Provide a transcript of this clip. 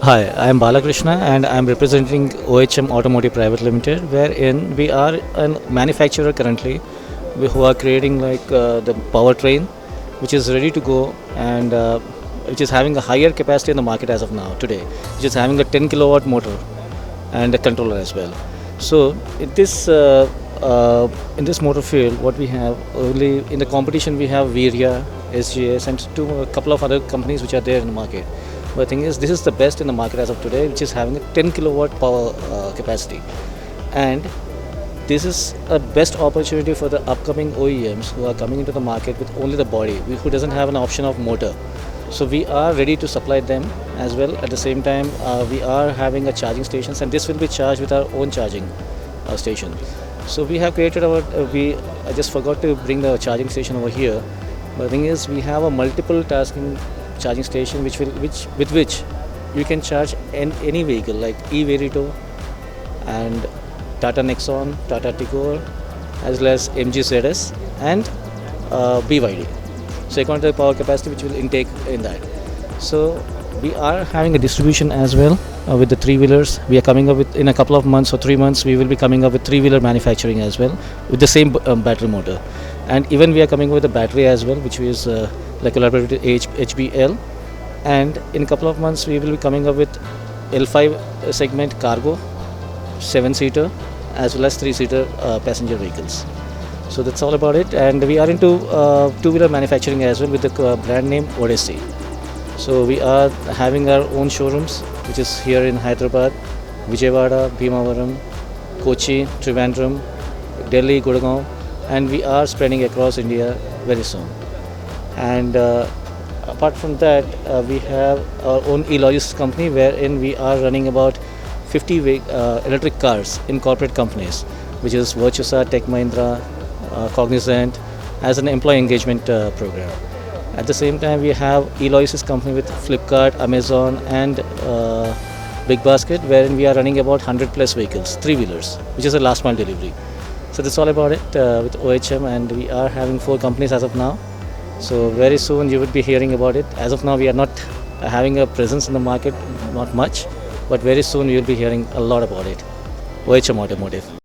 Hi, I am Balakrishna and I am representing OHM Automotive Private Limited, wherein we are a manufacturer currently who are creating the powertrain, which is ready to go and which is having a higher capacity in the market as of now today, which is having a 10 kilowatt motor and a controller as well. So in this motor field, what we have only in the competition we have Virya, SGS, and a couple of other companies which are there in the market. But the thing is, this is the best in the market as of today, which is having a 10 kilowatt power capacity, and this is a best opportunity for the upcoming OEMs who are coming into the market with only the body, who doesn't have an option of motor. So we are ready to supply them as well. At the same time, we are having a charging stations, and this will be charged with our own charging station. So we have created our. I just forgot to bring the charging station over here. But the thing is, we have a multiple tasking charging station with which you can charge any vehicle like E-Verito and Tata Nexon, Tata Tigor, as well as MG ZS and BYD. So according to the power capacity which will intake in that. So we are having a distribution as well with the three-wheelers. We are coming up with, in a couple of months or 3 months, we will be coming up with three-wheeler manufacturing as well with the same battery motor. And even we are coming up with a battery as well, which is collaborated HBL. And in a couple of months, we will be coming up with L5 segment cargo, 7-seater, as well as 3-seater passenger vehicles. So that's all about it. And we are into two-wheeler manufacturing as well with the brand name Odyssey. So we are having our own showrooms, which is here in Hyderabad, Vijayawada, Bhimavaram, Kochi, Trivandrum, Delhi, Gurgaon, and we are spreading across India very soon. And apart from that, we have our own e-logistics company, wherein we are running about 50 electric cars in corporate companies, which is Virtusa, Tech Mahindra, Cognizant, as an employee engagement program. At the same time, we have e-logistics company with Flipkart, Amazon, and Big Basket, wherein we are running about 100 plus vehicles, three-wheelers, which is a last mile delivery. So that's all about it with OHM, and we are having 4 companies as of now. So very soon you would be hearing about it. As of now, we are not having a presence in the market, not much, but very soon you will be hearing a lot about it. OHM Automotive.